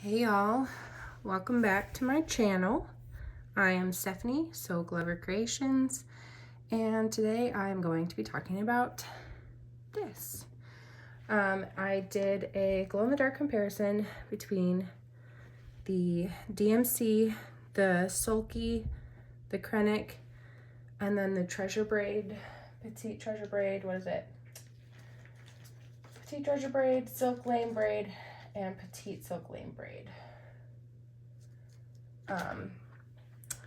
Hey y'all, welcome back to my channel. I am Stephanie, Sew Glover Creations, and today I'm going to be talking about this. I did a glow-in-the-dark comparison between the DMC, the Sulky, the Kreinik, and then the Treasure Braid, Petite Treasure Braid, what is it? Petite Treasure Braid, Silk Lame Braid, and Petite Silk Lame Braid.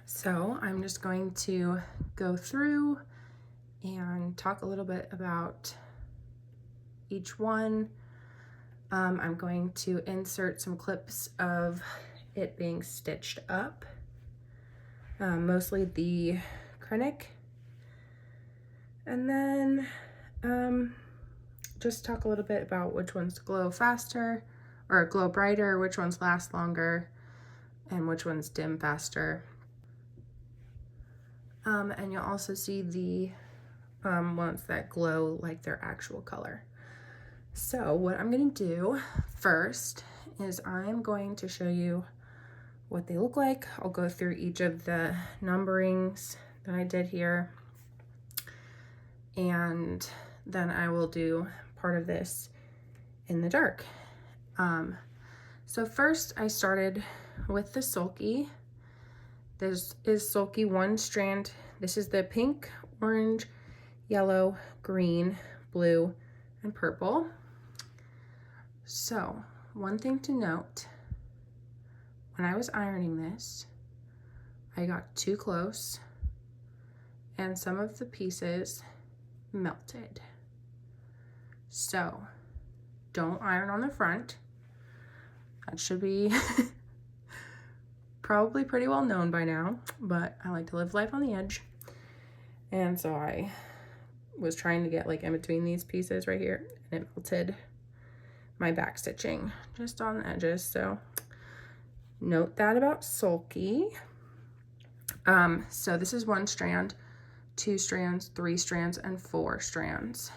So I'm just going to go through and talk a little bit about each one. I'm going to insert some clips of it being stitched up, mostly the Kreinik, and then just talk a little bit about which ones glow faster or glow brighter, which ones last longer, and which ones dim faster. And you'll also see the ones that glow like their actual color. So what I'm going to do first is I'm going to show you what they look like. I'll go through each of the numberings that I did here, and then I will do part of this in the dark. So first I started with the Sulky. This is Sulky one strand. This is the pink, orange, yellow, green, blue, and purple. So one thing to note, when I was ironing this, I got too close and some of the pieces melted. So don't iron on the front. That should be probably pretty well known by now, but I like to live life on the edge. And so I was trying to get like in between these pieces right here, and it melted my back stitching just on the edges. So note that about Sulky. So this is one strand, 2 strands, 3 strands, and 4 strands.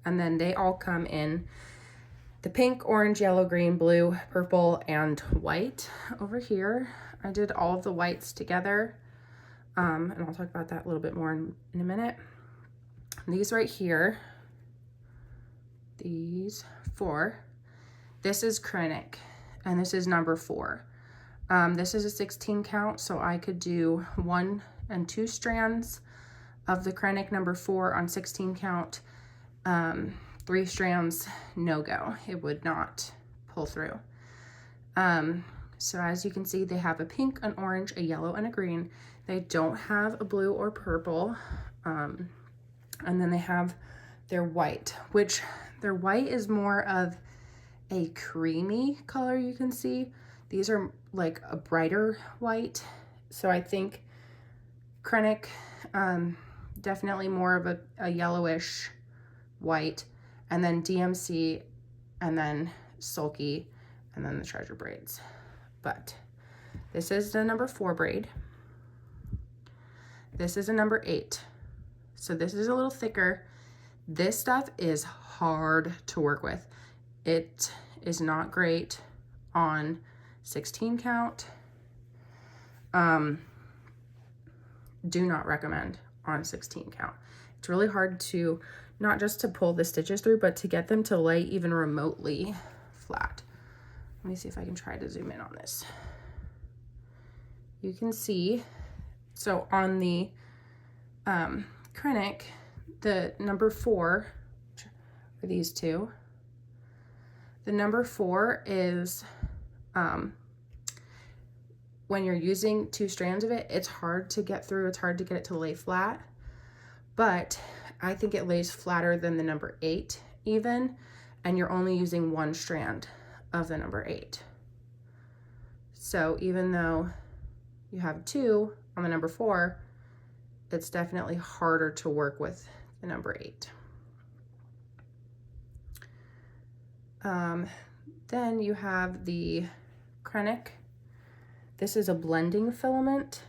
And then they all come in the pink, orange, yellow, green, blue, purple, and white. Over here, I did all of the whites together, and I'll talk about that a little bit more in a minute. These right here, these 4, this is Kreinik, and this is number 4. This is a 16 count, so I could do 1 and 2 strands of the Kreinik number 4 on 16 count. 3 strands, no go. It would not pull through. So as you can see, they have a pink, an orange, a yellow, and a green. They don't have a blue or purple. And then they have their white, which their white is more of a creamy color, you can see. These are like a brighter white. So I think Kreinik, definitely more of a yellowish white, and then DMC, and then Sulky, and then the Treasure Braids. But this is the number 4 braid. This is a number 8. So this is a little thicker. This stuff is hard to work with. It is not great on 16 count. Do not recommend on 16 count. It's really hard to, not just to pull the stitches through, but to get them to lay even remotely flat. Let me see if I can try to zoom in on this. You can see, so on the Kreinik, the number 4, are these two. The number 4 is, when you're using 2 strands of it, it's hard to get through, it's hard to get it to lay flat, but I think it lays flatter than the number 8 even, and you're only using 1 strand of the number 8. So even though you have 2 on the number 4, it's definitely harder to work with the number 8. Then you have the Kreinik. This is a blending filament.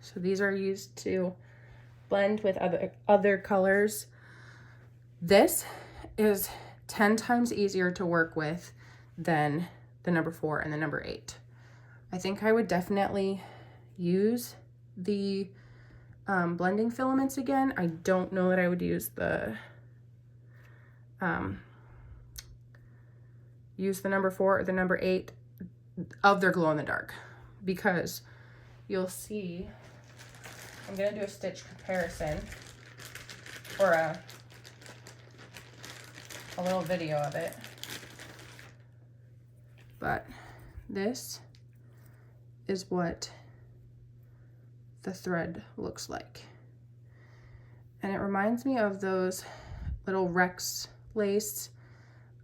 So these are used to blend with other colors. This is 10 times easier to work with than the number 4 and the number 8. I think I would definitely use the blending filaments again. I don't know that I would use the number 4 or the number 8 of their glow in the dark, because you'll see, I'm gonna do a stitch comparison, or a little video of it. But this is what the thread looks like. And it reminds me of those little Rex lace,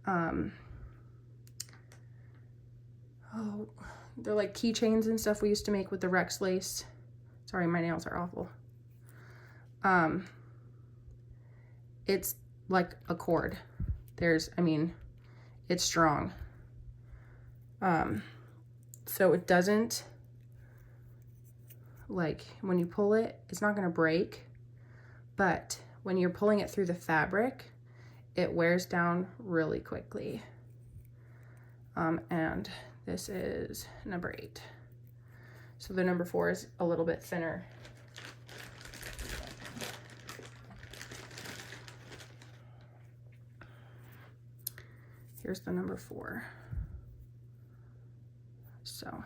oh, they're like keychains and stuff we used to make with the Rex lace. Sorry, my nails are awful. It's like a cord. I mean, it's strong. So it doesn't, like, when you pull it, it's not gonna break, but when you're pulling it through the fabric, it wears down really quickly. And this is number 8. So the number 4 is a little bit thinner. Here's the number 4. So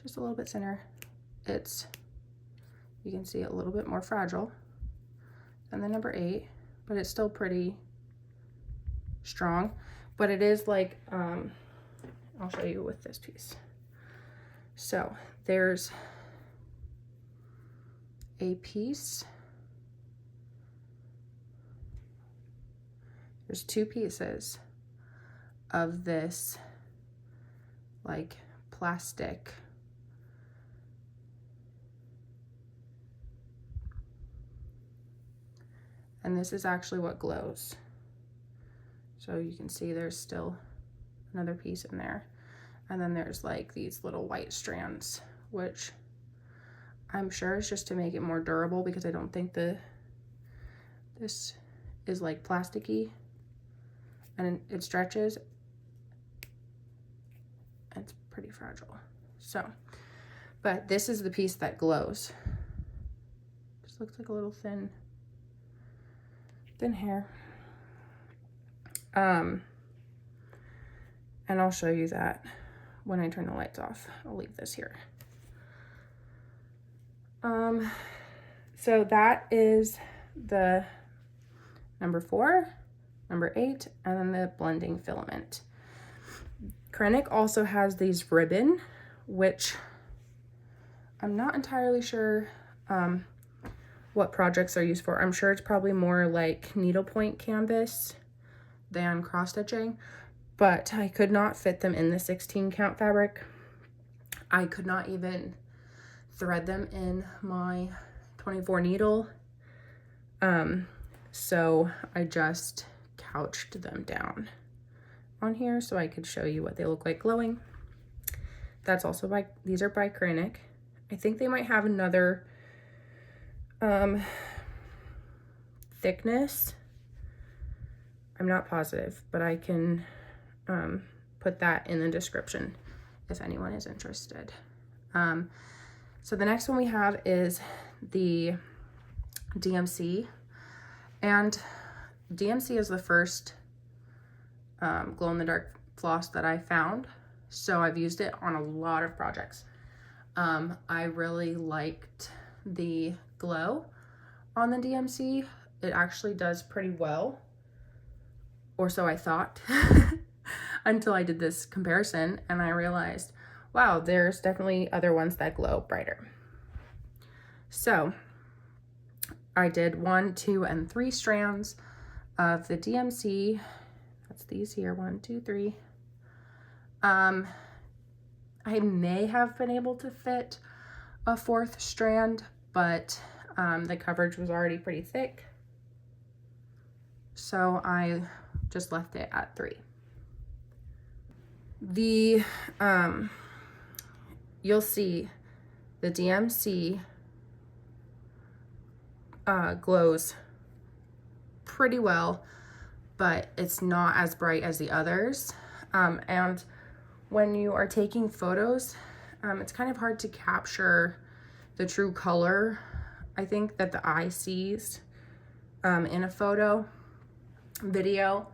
just a little bit thinner. You can see it a little bit more fragile than the number 8, but it's still pretty strong. But it is like, I'll show you with this piece. So there's a piece, there's 2 pieces of this like plastic and this is actually what glows. So you can see there's still another piece in there. And then there's like these little white strands, which I'm sure is just to make it more durable, because I don't think this is like plasticky and it stretches. It's pretty fragile. So, but this is the piece that glows. Just looks like a little thin hair. And I'll show you that when I turn the lights off. I'll leave this here. So that is the number 4, number 8, and then the blending filament. Kreinik also has these ribbon, which I'm not entirely sure what projects are used for. I'm sure it's probably more like needlepoint canvas than cross stitching, but I could not fit them in the 16 count fabric. I could not even thread them in my 24 needle. So I just couched them down on here so I could show you what they look like glowing. That's also these are by Kreinik. I think they might have another thickness. I'm not positive, but I can put that in the description if anyone is interested. So the next one we have is the DMC, and DMC is the first glow-in-the-dark floss that I found, so I've used it on a lot of projects. I really liked the glow on the DMC. It actually does pretty well, or so I thought, until I did this comparison and I realized, wow, there's definitely other ones that glow brighter. So I did 1, 2, and 3 strands of the DMC. That's these here, 1, 2, 3. I may have been able to fit a 4th strand, but the coverage was already pretty thick, so I just left it at 3. The you'll see the DMC glows pretty well, but it's not as bright as the others. And when you are taking photos, it's kind of hard to capture the true color, I think, that the eye sees in a photo. Video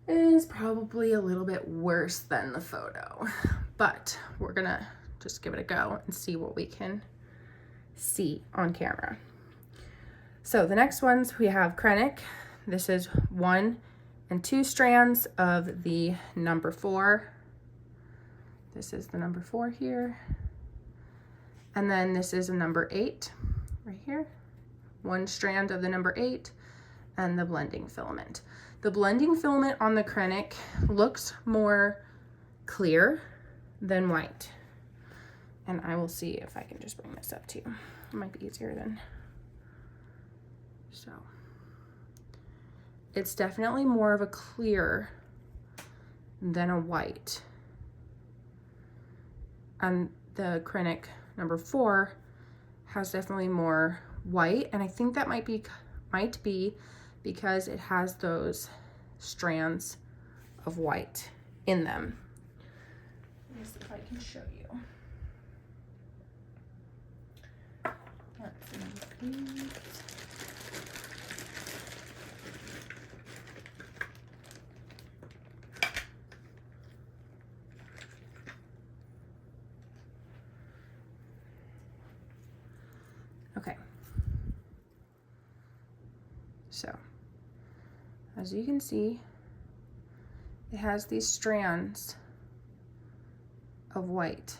is probably a little bit worse than the photo, but we're gonna just give it a go and see what we can see on camera. So the next ones, we have Kreinik. This is 1 and 2 strands of the number 4. This is the number 4 here. And then this is a number 8 right here. 1 strand of the number 8 and the blending filament. The blending filament on the Kreinik looks more clear than white. And I will see if I can just bring this up to you. It might be easier than so. It's definitely more of a clear than a white. And the Kreinik number 4 has definitely more white, and I think that might be because it has those strands of white in them. Let me see if I can show you. Let's see. Okay. So, as you can see, it has these strands of white.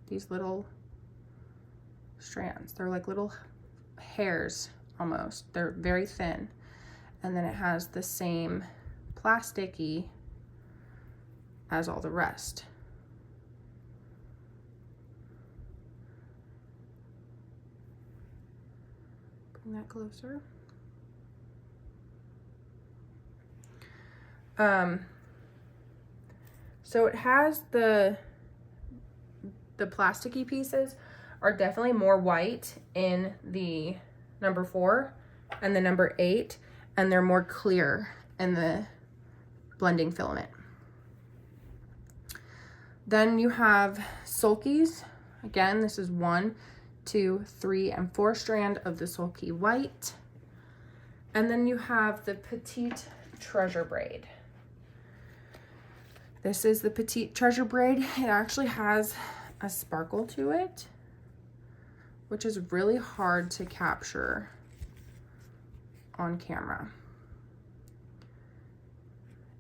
These little strands. They're like little hairs almost. They're very thin. And then it has the same plasticky as all the rest. Bring that closer. So it has the plasticky pieces are definitely more white in the number 4 and the number 8, and they're more clear in the blending filament. Then you have sulkies. Again, this is 1, 2, 3, and 4 strand of the sulky white. And then you have the petite treasure braid. This is the petite treasure braid. It actually has a sparkle to it, which is really hard to capture on camera.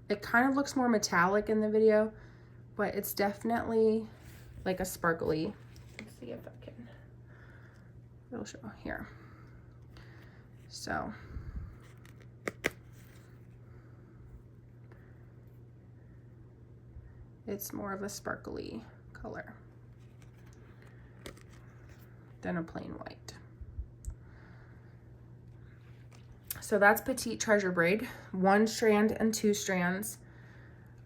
It kind of looks more metallic in the video, but it's definitely like a sparkly. Let's see if I can, it'll show here. So it's more of a sparkly color than a plain white. So that's petite treasure braid, 1 strand and 2 strands.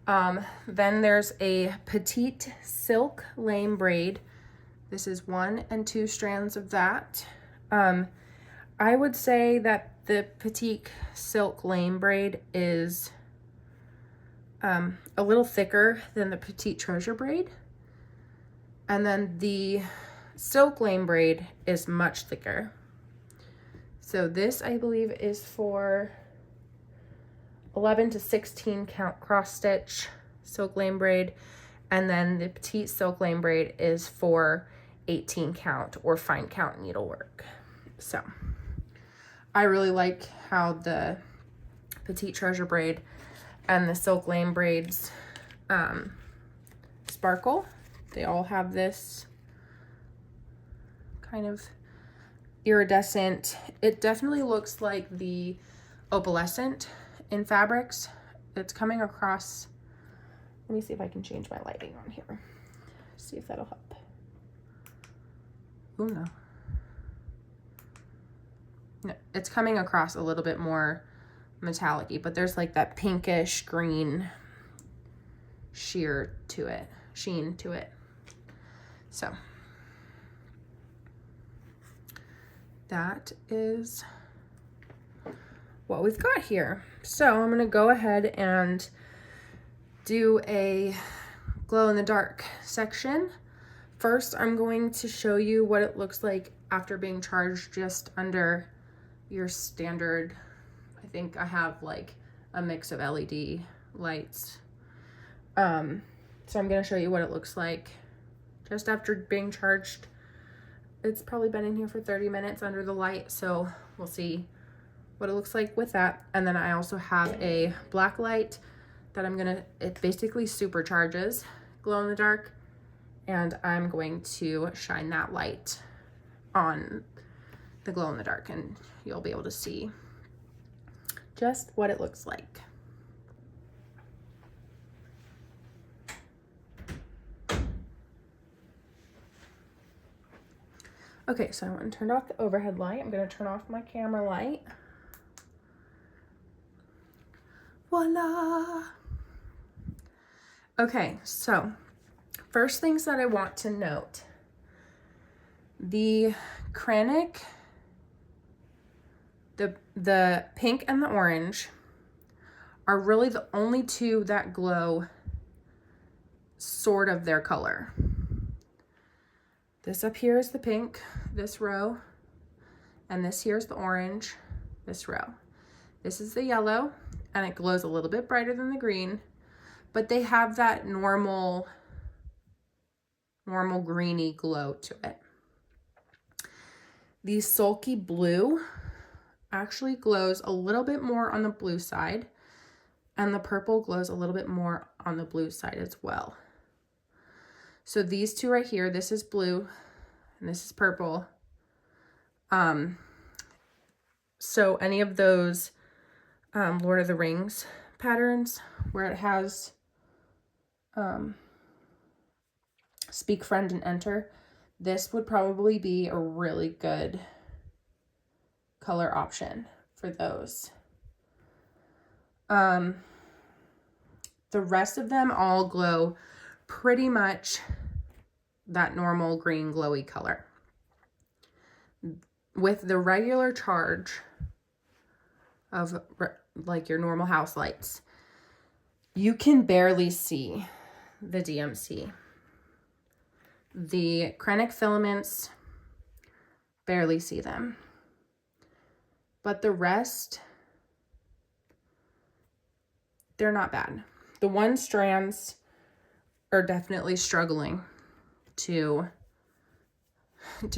Then there's a petite silk lame braid. This is 1 and 2 strands of that. I would say that the petite silk lame braid is a little thicker than the petite treasure braid. And then the silk lame braid is much thicker. So this, I believe, is for 11 to 16 count cross stitch silk lame braid. And then the petite silk lame braid is for 18 count or fine count needlework. So I really like how the petite treasure braid and the silk lame braids sparkle. They all have this kind of iridescent. It definitely looks like the opalescent in fabrics. It's coming across. Let me see if I can change my lighting on here. See if that'll help. Oh no. No, it's coming across a little bit more metallic-y, but there's like that pinkish green sheen to it. So that is what we've got here. So I'm gonna go ahead and do a glow in the dark section. First, I'm going to show you what it looks like after being charged just under your standard. I think I have like a mix of LED lights. So I'm gonna show you what it looks like just after being charged. It's probably been in here for 30 minutes under the light, so we'll see what it looks like with that. And then I also have a black light that it basically supercharges glow in the dark, and I'm going to shine that light on the glow in the dark, and you'll be able to see just what it looks like. Okay, so I went and turned off the overhead light. I'm gonna turn off my camera light. Voila! Okay, so first things that I want to note. The Kreinik, the pink and the orange are really the only two that glow sort of their color. This up here is the pink, this row, and this here is the orange, this row. This is the yellow, and it glows a little bit brighter than the green, but they have that normal greeny glow to it. The sulky blue actually glows a little bit more on the blue side, and the purple glows a little bit more on the blue side as well. So these two right here, this is blue and this is purple. So any of those Lord of the Rings patterns where it has speak, friend, and enter, this would probably be a really good color option for those. The rest of them all glow pretty much that normal green glowy color. With the regular charge of like your normal house lights, you can barely see the DMC. The Kreinik filaments, barely see them. But the rest, they're not bad. The one strands are definitely struggling to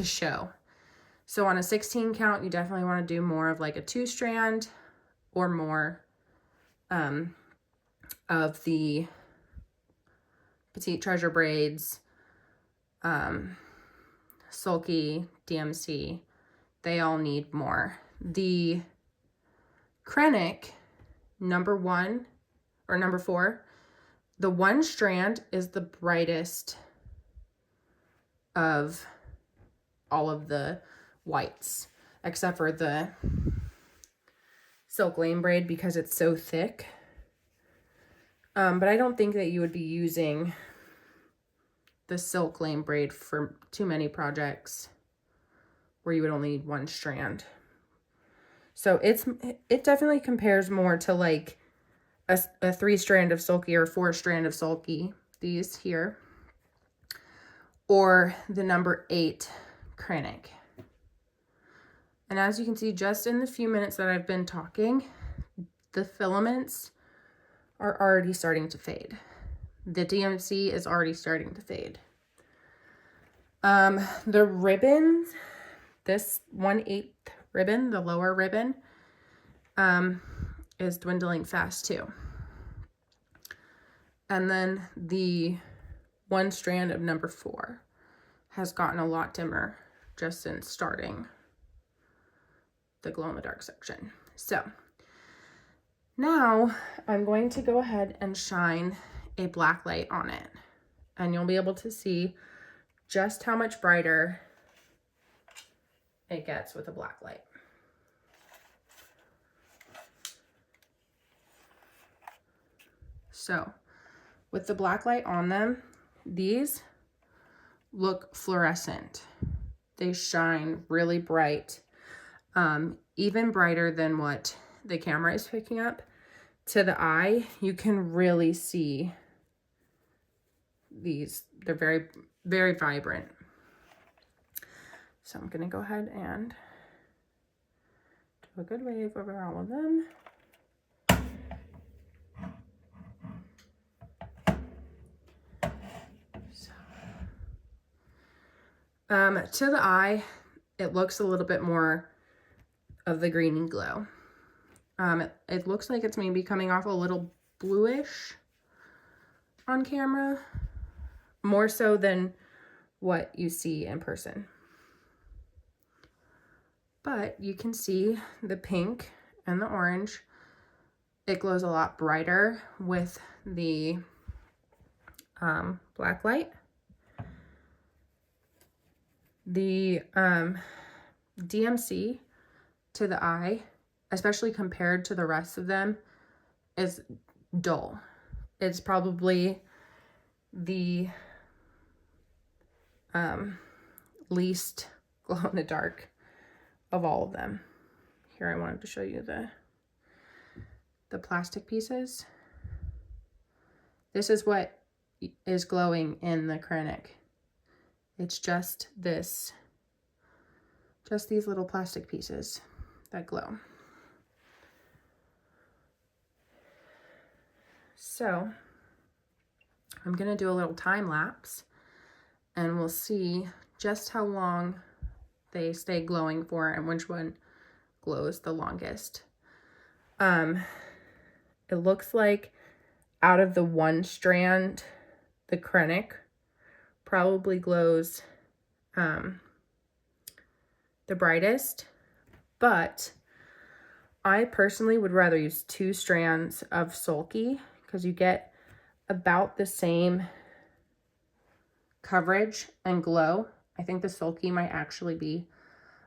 show. So on a 16 count, you definitely want to do more of like a 2-strand or more of the Petite Treasure braids, sulky, DMC. They all need more. The Kreinik number 1 or number 4, the 1 strand is the brightest of all of the whites, except for the silk lane braid because it's so thick. But I don't think that you would be using the silk lane braid for too many projects where you would only need 1 strand. So it definitely compares more to like a 3-strand of sulky or 4-strand of sulky, these here, or the number 8 Kreinik. And as you can see, just in the few minutes that I've been talking, the filaments are already starting to fade. The DMC is already starting to fade. The ribbons, this 1/8 ribbon, the lower ribbon, is dwindling fast too. And then the 1 strand of number 4 has gotten a lot dimmer just since starting the glow in the dark section. So now I'm going to go ahead and shine a black light on it, and you'll be able to see just how much brighter it gets with a black light. So with the black light on them, these look fluorescent. They shine really bright, even brighter than what the camera is picking up. to the eye, you can really see these. They're very, very vibrant. So I'm gonna go ahead and do a good wave over all of them. To the eye, it looks a little bit more of the green glow. It looks like it's maybe coming off a little bluish on camera, more so than what you see in person. But you can see the pink and the orange. It glows a lot brighter with the black light. The DMC to the eye, especially compared to the rest of them, is dull. It's probably the least glow in the dark of all of them. Here, I wanted to show you the plastic pieces. This is what is glowing in the Kreinik. It's just these little plastic pieces that glow. So I'm gonna do a little time lapse and we'll see just how long they stay glowing for and which one glows the longest. It looks like out of the one strand, the Kreinik probably glows the brightest, but I personally would rather use 2 strands of Sulky because you get about the same coverage and glow. I think the Sulky might actually be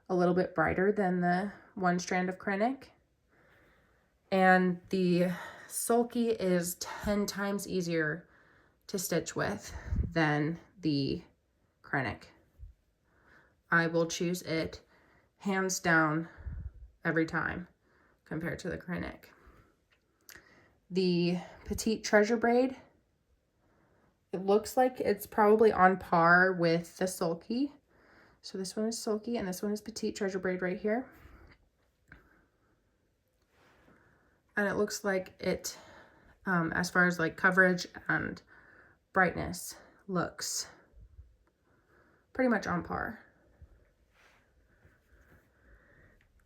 a little bit brighter than the 1 strand of Kreinik. And the Sulky is 10 times easier to stitch with than the Kreinik. I will choose it hands down every time compared to the Kreinik. The Petite Treasure Braid, it looks like it's probably on par with the Sulky. So this one is Sulky and this one is Petite Treasure Braid right here. And it looks like it, as far as like coverage and brightness, looks pretty much on par.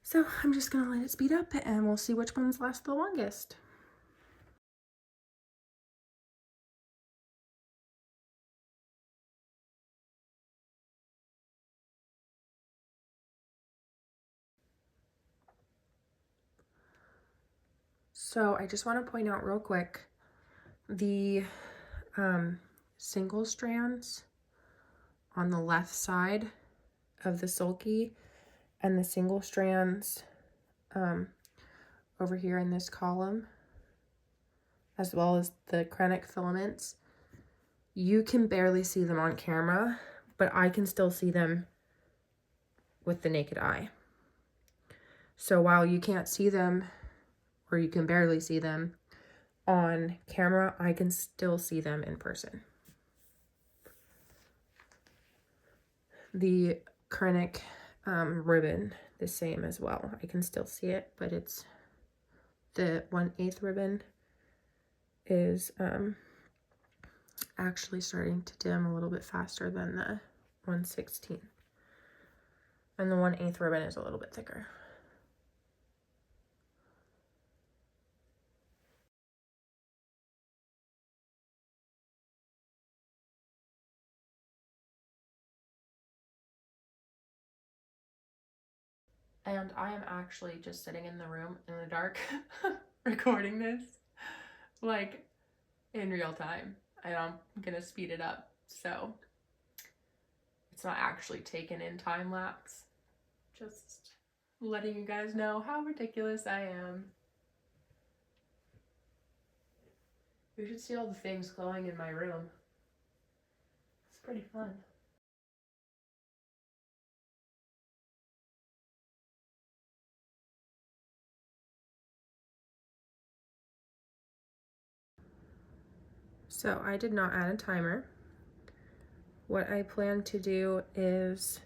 So I'm just gonna let it speed up and we'll see which ones last the longest. So I just want to point out real quick, the single strands on the left side of the Sulky and the single strands over here in this column, as well as the Kreinik filaments, you can barely see them on camera, but I can still see them with the naked eye. So while you can't see them, or you can barely see them on camera, I can still see them in person. The Kreinik ribbon, the same as well. I can still see it, but it's the 1/8 ribbon is actually starting to dim a little bit faster than the 1/16. And the 1/8 ribbon is a little bit thicker. And I am actually just sitting in the room in the dark recording this like in real time, and I'm gonna speed it up so it's not actually taken in time lapse. Just letting you guys know how ridiculous I am. You should see all the things glowing in my room. It's pretty fun. So I did not add a timer. What I plan to do is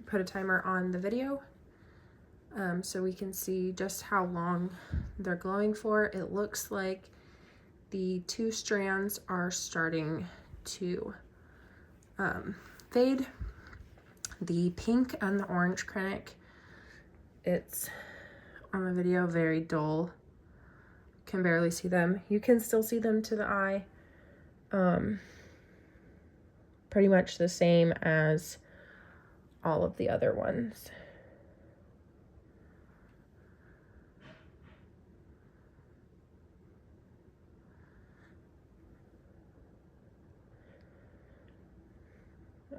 put a timer on the video so we can see just how long they're glowing for. It looks like the 2 strands are starting to fade. The pink and the orange Kreinik, it's on the video very dull. Can barely see them. You can still see them to the eye. Pretty much the same as all of the other ones.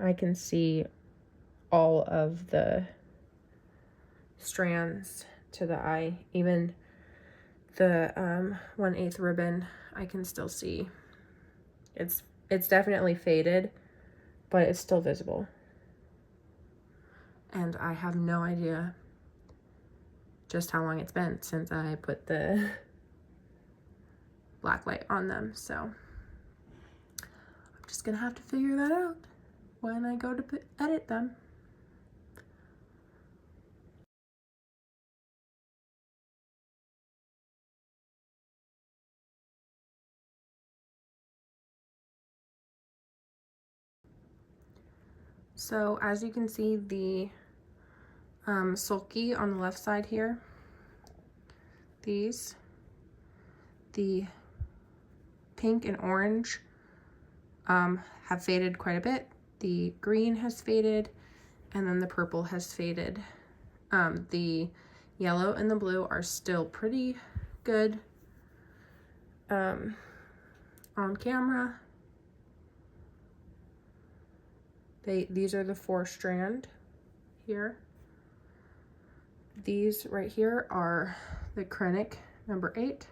I can see all of the strands to the eye. Even the 1/8 ribbon, I can still see. It's definitely faded, but it's still visible. And I have no idea just how long it's been since I put the black light on them, so I'm just gonna have to figure that out when I go to edit them. So as you can see, the sulky on the left side here, the pink and orange have faded quite a bit. The green has faded, and then the purple has faded. The yellow and the blue are still pretty good on camera. These are the 4 strand here. These right here are the Kreinik number 8.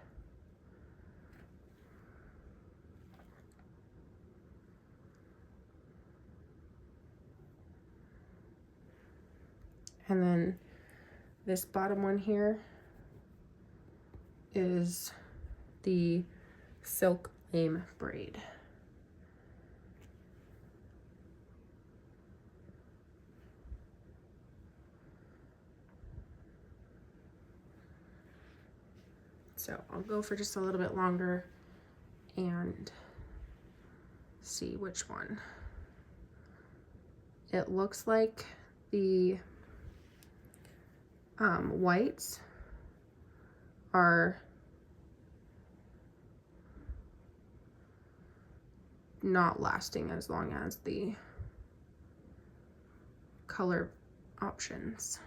And then this bottom one here is the Silk Lame braid. So I'll go for just a little bit longer and see which one. It looks like the whites are not lasting as long as the color options.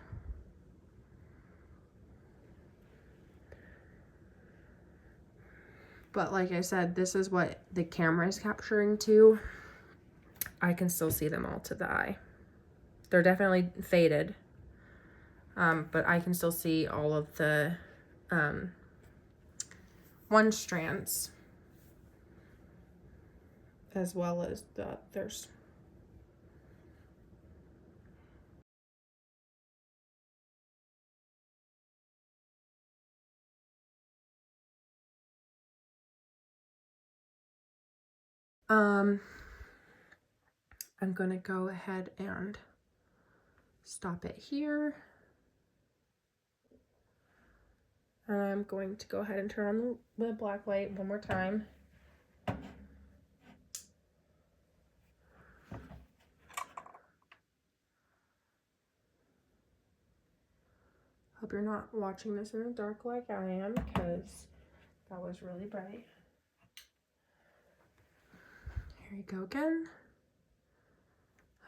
But like I said, this is what the camera is capturing too. I can still see them all to the eye. They're definitely faded, but I can still see all of the 1 strands as well as the others. I'm gonna go ahead and stop it here. And I'm going to go ahead and turn on the black light one more time. Hope you're not watching this in the dark like I am, because that was really bright. Here you go again.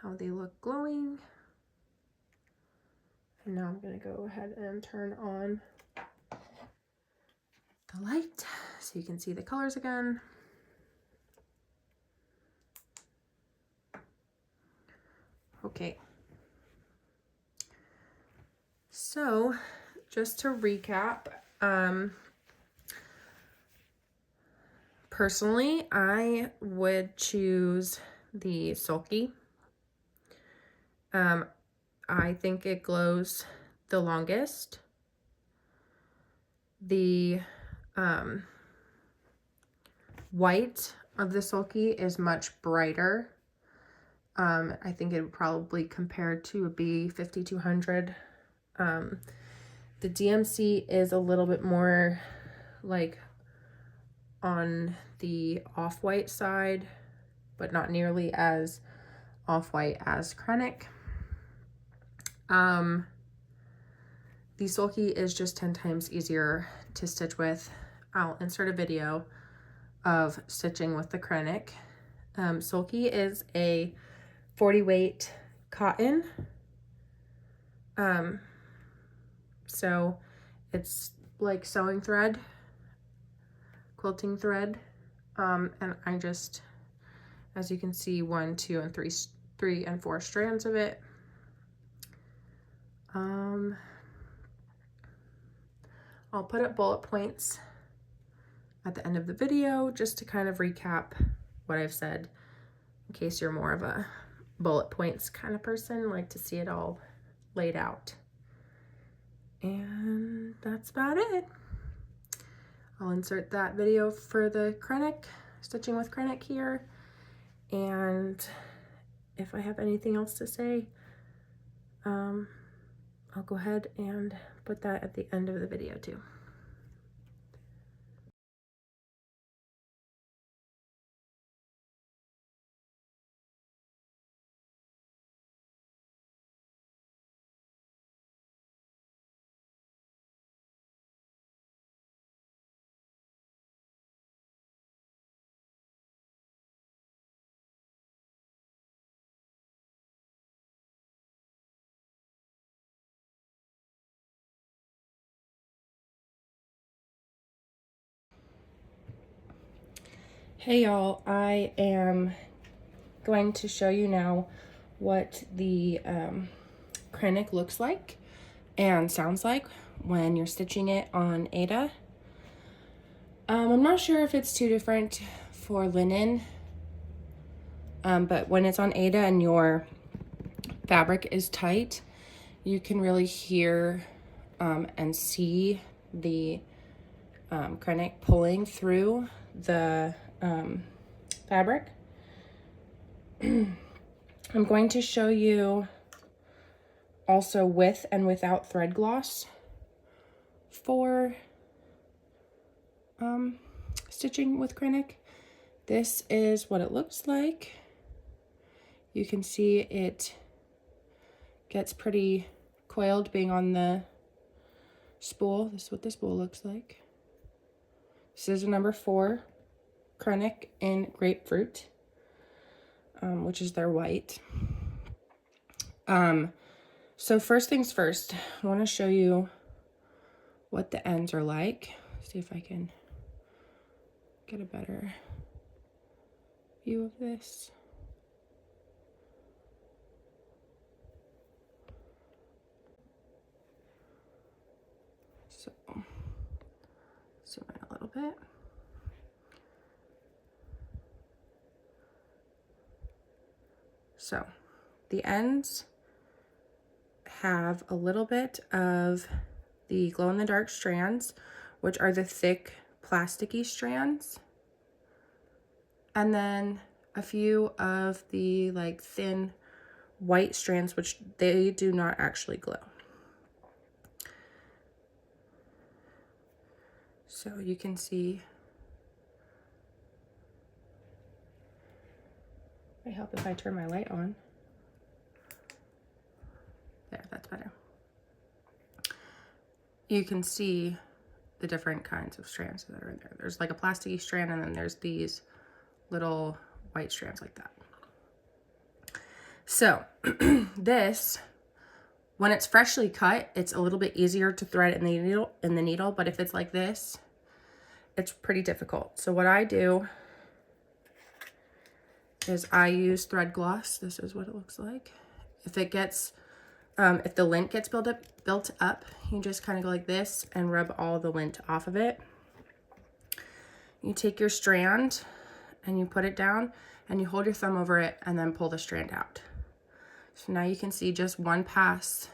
How they look glowing. And now I'm gonna go ahead and turn on the light so you can see the colors again. Okay. So just to recap, personally, I would choose the sulky. I think it glows the longest. The white of the Sulky is much brighter. I think it would probably compare to a B5200. The DMC is a little bit more like on the off-white side, but not nearly as off-white as Kreinik. The Sulky is just 10 times easier to stitch with. I'll insert a video of stitching with the Kreinik. Sulky is a 40 weight cotton. So it's like sewing thread, quilting thread. And I just, as you can see, 1, 2, and 3 and 4 strands of it. I'll put up bullet points at the end of the video just to kind of recap what I've said, in case you're more of a bullet points kind of person, like to see it all laid out. And that's about it. I'll insert that video for the Kreinik, stitching with Kreinik here. And if I have anything else to say, I'll go ahead and put that at the end of the video too. Hey y'all, I am going to show you now what the Kreinik looks like and sounds like when you're stitching it on Aida. I'm not sure if it's too different for linen, but when it's on Aida and your fabric is tight, you can really hear and see the Kreinik pulling through the fabric. I'm going to show you also with and without thread gloss for stitching with Kreinik. This is what it looks like. You can see it gets pretty coiled being on the spool. This is what the spool looks like. This is a number 4 Kreinik in grapefruit, which is their white. So first things first, I want to show you what the ends are like. See if I can get a better view of this. So, zoom in a little bit. So, the ends have a little bit of the glow-in-the-dark strands, which are the thick, plasticky strands. And then a few of the like thin white strands, which they do not actually glow. So you can see, I help if I turn my light on. There, that's better. You can see the different kinds of strands that are in there. There's like a plasticky strand, and then there's these little white strands like that. So this, when it's freshly cut, it's a little bit easier to thread in the needle, but if it's like this, it's pretty difficult. So what I do is I use thread gloss. This is what it looks like. If it gets, if the lint gets built up, you just kind of go like this and rub all the lint off of it. You take your strand and you put it down and you hold your thumb over it and then pull the strand out. So now you can see just one pass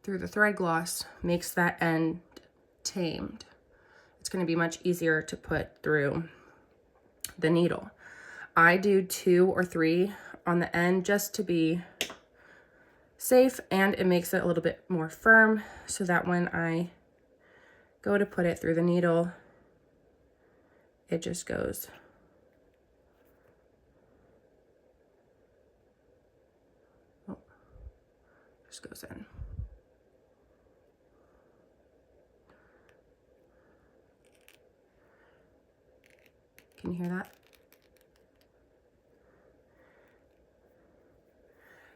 through the thread gloss makes that end tamed. It's going to be much easier to put through the needle. I do 2 or 3 on the end just to be safe, and it makes it a little bit more firm so that when I go to put it through the needle, it just goes. Oh, just goes in. Can you hear that?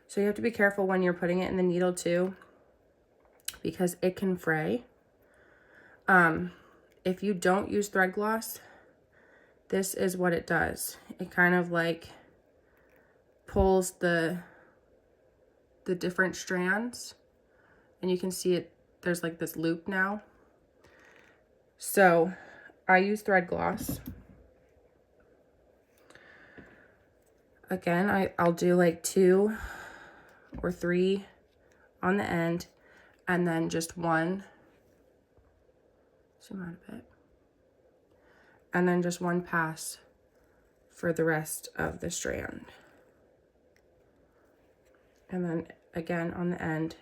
So you have to be careful when you're putting it in the needle too, because it can fray. If you don't use thread gloss, this is what it does. It kind of like pulls the different strands, and you can see it, there's like this loop now. So I use thread gloss. Again, I'll do like 2 or 3 on the end, and then just 1, zoom out a bit, and then just 1 pass for the rest of the strand. And then again on the end.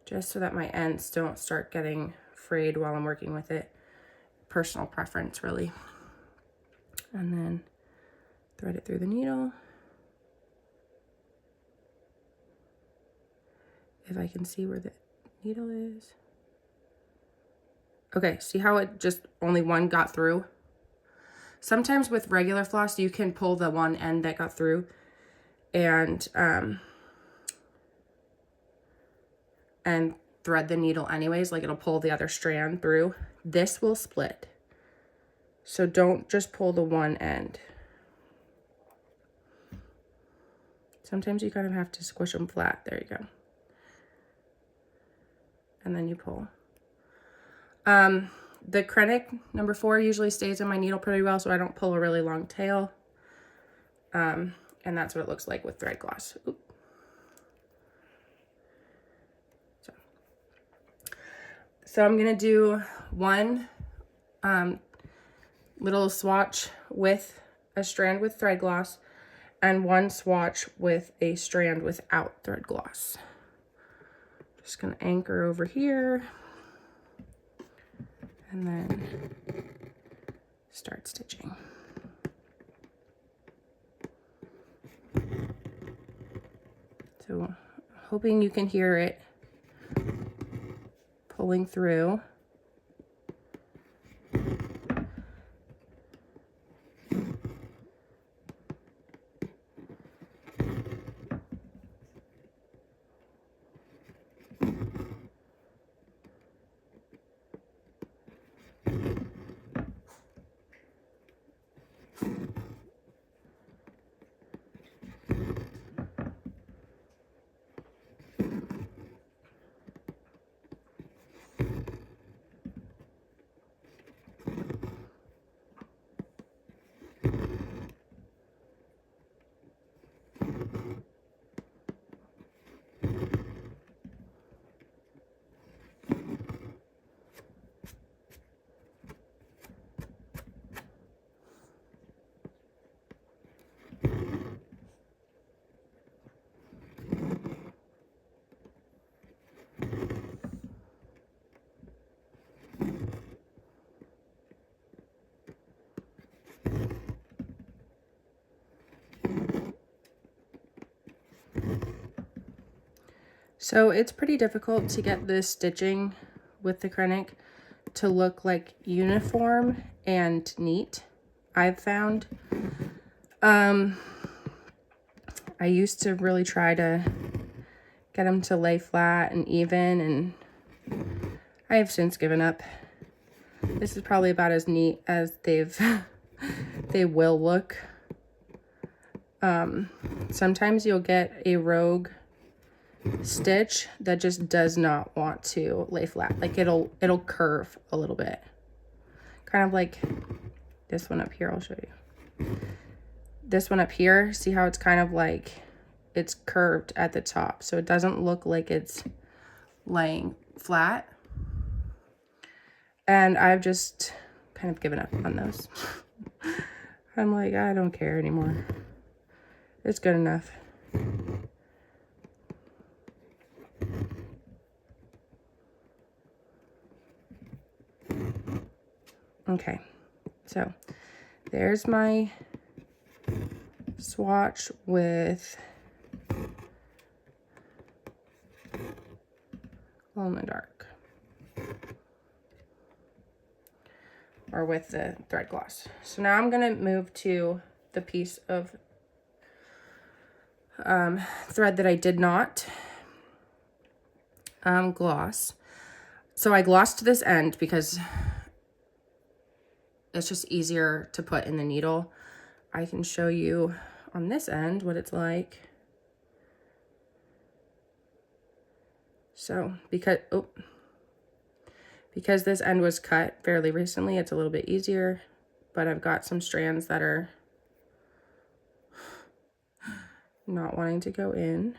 Just so that my ends don't start getting frayed while I'm working with it. Personal preference, really. And then thread it through the needle. If I can see where the needle is. Okay, see how it just only 1 got through? Sometimes with regular floss, you can pull the 1 end that got through and thread the needle anyways, like it'll pull the other strand through. This will split. So don't just pull the 1 end. Sometimes you kind of have to squish them flat. There you go. And then you pull. The Kreinik number 4 usually stays in my needle pretty well, so I don't pull a really long tail. And that's what it looks like with thread gloss. Oop. So I'm gonna do 1 little swatch with a strand with thread gloss and 1 swatch with a strand without thread gloss. Just gonna anchor over here and then start stitching. So hoping you can hear it pulling through. So it's pretty difficult to get this stitching with the Kreinik to look like uniform and neat, I've found. I used to really try to get them to lay flat and even, and I have since given up. This is probably about as neat as they will look. Sometimes you'll get a rogue stitch that just does not want to lay flat. Like it'll curve a little bit. Kind of like this one up here, I'll show you. This one up here, see how it's kind of like it's curved at the top, so it doesn't look like it's laying flat. And I've just kind of given up on those. I'm like, I don't care anymore. It's good enough. Okay, so there's my swatch with glow in the dark, or with the thread gloss. So now I'm gonna move to the piece of thread that I did not gloss. So I glossed this end because it's just easier to put in the needle. I can show you on this end what it's like. So because this end was cut fairly recently, it's a little bit easier, but I've got some strands that are not wanting to go in.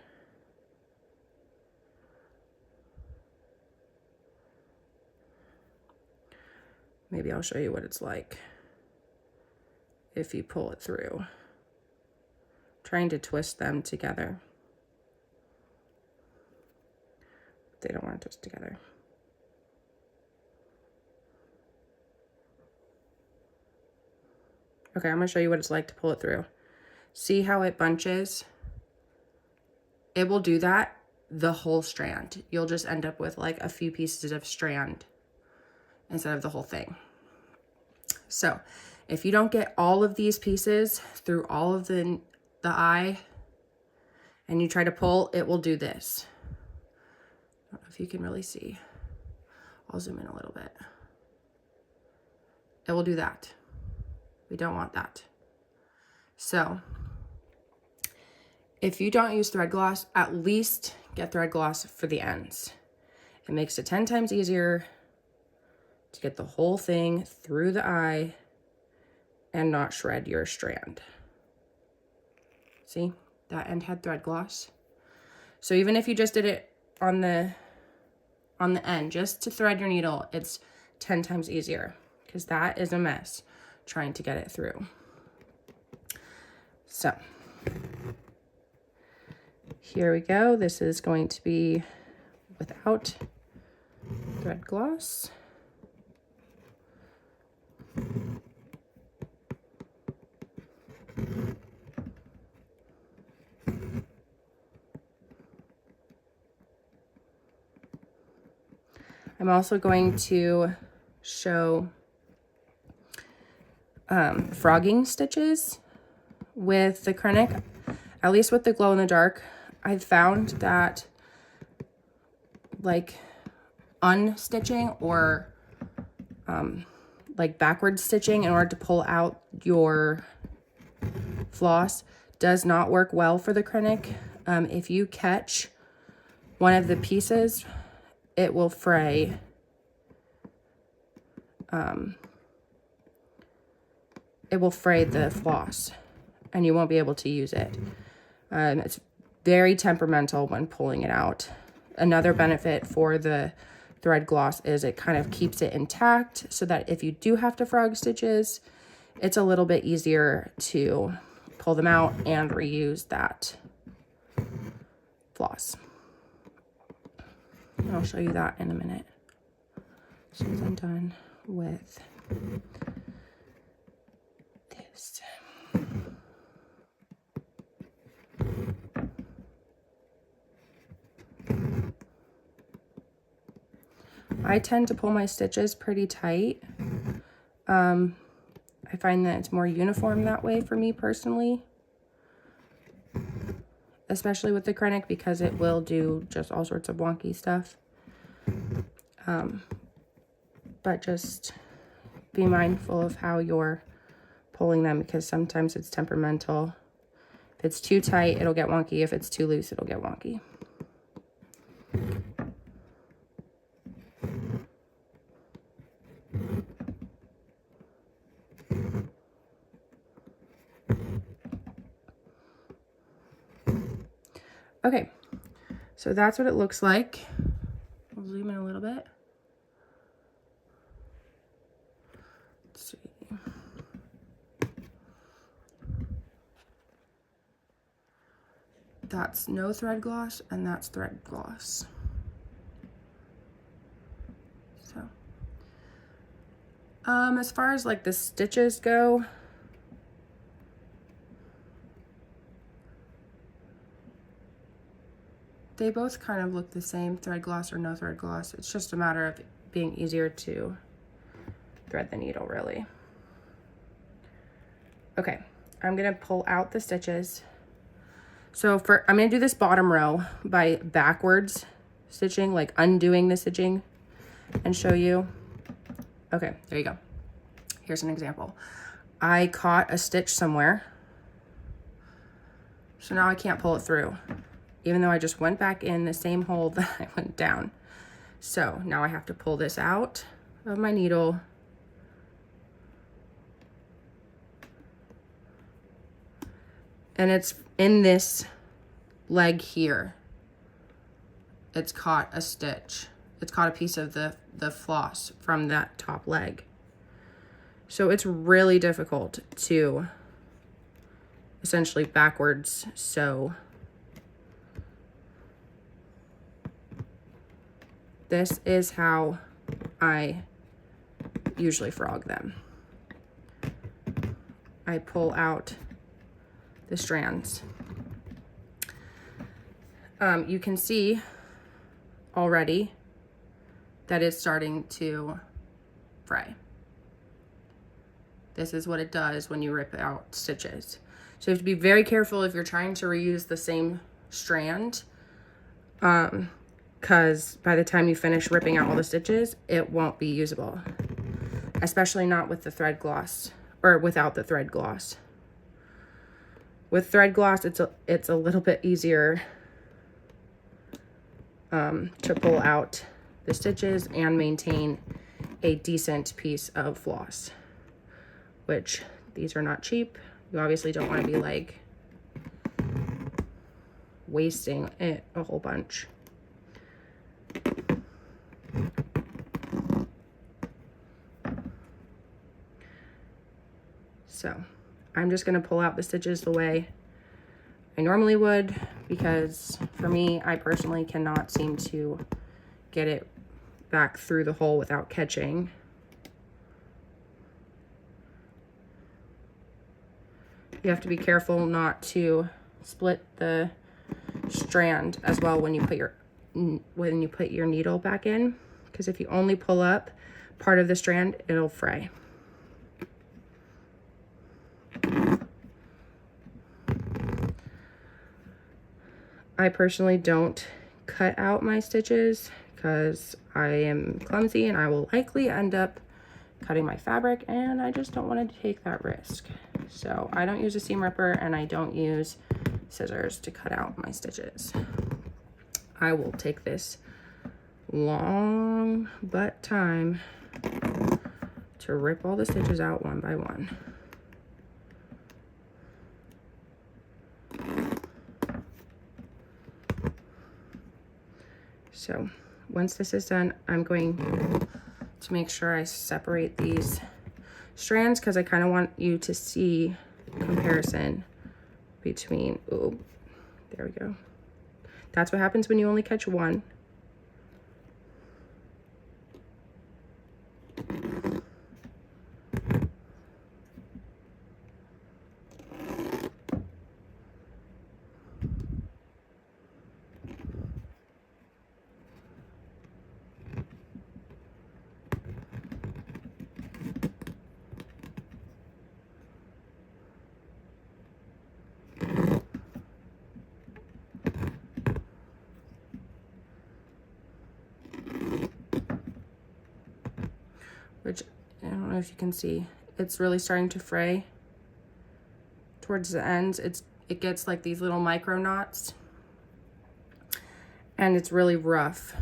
Maybe I'll show you what it's like if you pull it through. Trying to twist them together. They don't want to twist together. Okay, I'm gonna show you what it's like to pull it through. See how it bunches? It will do that the whole strand. You'll just end up with like a few pieces of strand instead of the whole thing. So if you don't get all of these pieces through all of the eye and you try to pull, it will do this. I don't know if you can really see. I'll zoom in a little bit. It will do that. We don't want that. So if you don't use thread gloss, at least get thread gloss for the ends. It makes it 10 times easier to get the whole thing through the eye and not shred your strand. See, that end had thread gloss. So even if you just did it on the end, just to thread your needle, it's 10 times easier, because that is a mess trying to get it through. So here we go. This is going to be without thread gloss. I'm also going to show frogging stitches with the Kreinik, at least with the glow in the dark. I've found that like unstitching or like backward stitching in order to pull out your floss does not work well for the Kreinik. If you catch one of the pieces, it will fray. It will fray the floss and you won't be able to use it. It's very temperamental when pulling it out. Another benefit for the thread gloss is it kind of keeps it intact so that if you do have to frog stitches, it's a little bit easier to pull them out and reuse that floss. And I'll show you that in a minute as soon as I'm done with this. I tend to pull my stitches pretty tight. I find that it's more uniform that way for me personally, especially with the Kreinik, because it will do just all sorts of wonky stuff. But just be mindful of how you're pulling them, because sometimes it's temperamental. If it's too tight, it'll get wonky. If it's too loose, it'll get wonky. Okay, so that's what it looks like. I'll zoom in a little bit. That's no thread gloss, and that's thread gloss. So, as far as like the stitches go, they both kind of look the same, thread gloss or no thread gloss. It's just a matter of being easier to thread the needle, really. Okay, I'm gonna pull out the stitches. So I'm gonna do this bottom row by backwards stitching, like undoing the stitching, and show you. Okay, there you go. Here's an example. I caught a stitch somewhere, so now I can't pull it through, even though I just went back in the same hole that I went down. So now I have to pull this out of my needle, and it's in this leg here. It's caught a stitch. It's caught a piece of the floss from that top leg. So it's really difficult to essentially backwards sew. This is how I usually frog them. I pull out the strands. You can see already that it's starting to fray. This is what it does when you rip out stitches. So you have to be very careful if you're trying to reuse the same strand, because by the time you finish ripping out all the stitches, it won't be usable, especially not with the thread gloss, or without the thread gloss. With thread gloss, it's a little bit easier to pull out the stitches and maintain a decent piece of floss, which these are not cheap. You obviously don't want to be like wasting it a whole bunch. So I'm just going to pull out the stitches the way I normally would, because for me, I personally cannot seem to get it back through the hole without catching. You have to be careful not to split the strand as well when you put your needle back in, because if you only pull up part of the strand, it'll fray. I personally don't cut out my stitches because I am clumsy and I will likely end up cutting my fabric, and I just don't want to take that risk. So I don't use a seam ripper, and I don't use scissors to cut out my stitches. I will take this long butt time to rip all the stitches out one by one. So once this is done, I'm going to make sure I separate these strands, because I kind of want you to see comparison between, oh, there we go. That's what happens when you only catch one. Which, I don't know if you can see, it's really starting to fray towards the ends. It gets like these little micro knots, and it's really rough.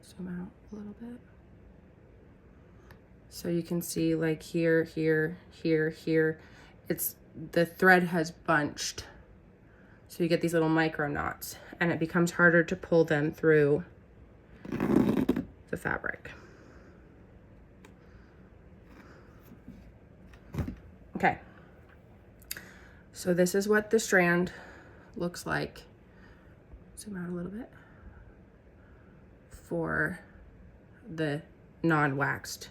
Zoom out a little bit. So you can see like here, here, here, here, the thread has bunched. So you get these little micro knots, and it becomes harder to pull them through the fabric. Okay, So this is what the strand looks like. Zoom out a little bit. For the non-waxed,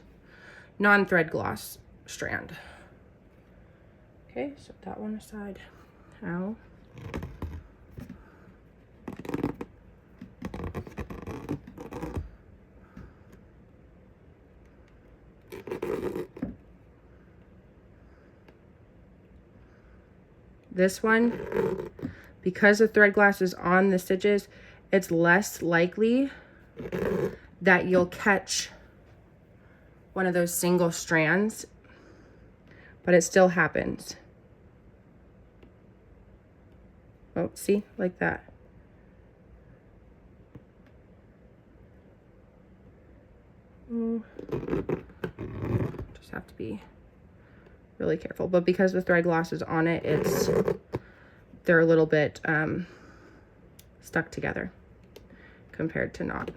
non-thread gloss strand. Okay, set that one aside. Now, this one, because the thread glass is on the stitches, it's less likely that you'll catch one of those single strands, but it still happens. Oh, see, like that. Just have to be really careful. But because the thread gloss is on it, they're a little bit stuck together compared to not.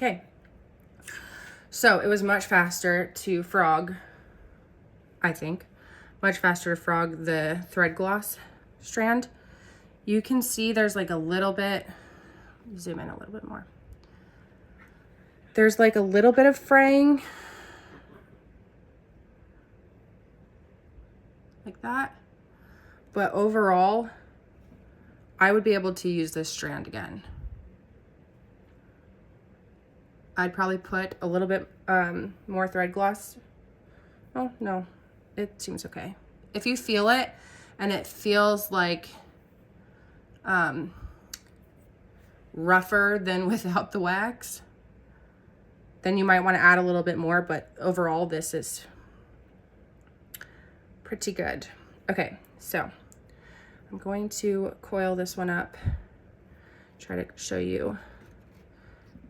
Okay, so it was much faster to frog, I think, much faster to frog the thread gloss strand. You can see there's like a little bit, zoom in a little bit more. There's like a little bit of fraying, like that. But overall, I would be able to use this strand again. I'd probably put a little bit more thread gloss. Oh, no, it seems okay. If you feel it and it feels like rougher than without the wax, then you might want to add a little bit more, but overall this is pretty good. Okay, so I'm going to coil this one up, try to show you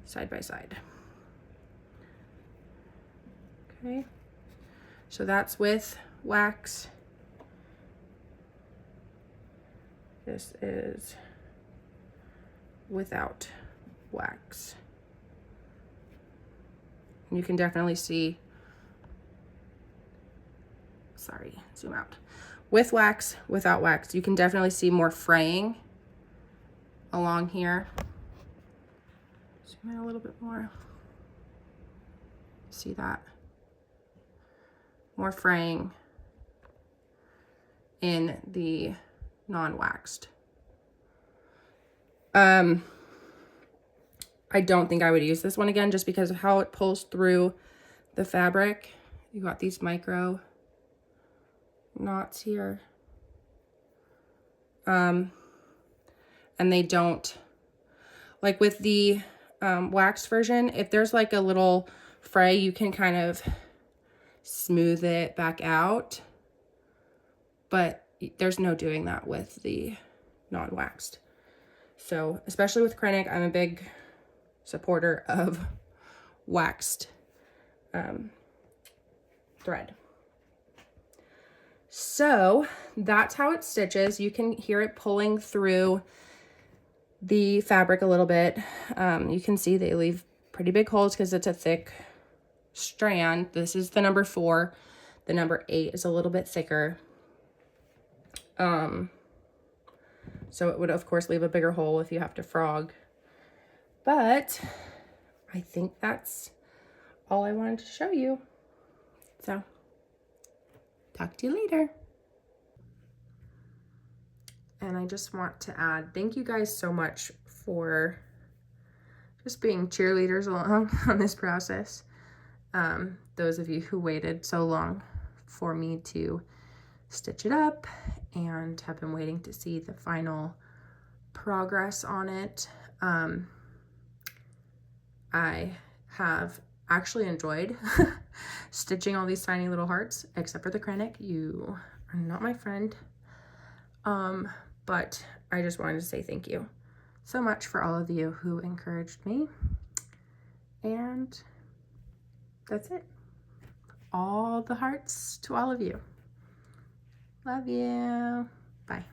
side by side. Okay, so that's with wax. This is without wax. And you can definitely see, sorry, zoom out. With wax, without wax, you can definitely see more fraying along here. Zoom in a little bit more. See that? More fraying in the non-waxed. I don't think I would use this one again just because of how it pulls through the fabric. You got these micro knots here. And they don't, like with the waxed version, if there's like a little fray, you can kind of smooth it back out, but there's no doing that with the non-waxed. So especially with Kreinik, I'm a big supporter of waxed thread. So that's how it stitches. You can hear it pulling through the fabric a little bit. You can see they leave pretty big holes because it's a thick strand. This is the number 4. The number 8 is a little bit thicker. So it would of course leave a bigger hole if you have to frog. But I think that's all I wanted to show you. So talk to you later. And I just want to add, thank you guys so much for just being cheerleaders along on this process. Those of you who waited so long for me to stitch it up and have been waiting to see the final progress on it. I have actually enjoyed stitching all these tiny little hearts, except for the Kreinik. You are not my friend. But I just wanted to say thank you so much for all of you who encouraged me. And that's it. All the hearts to all of you. Love you. Bye.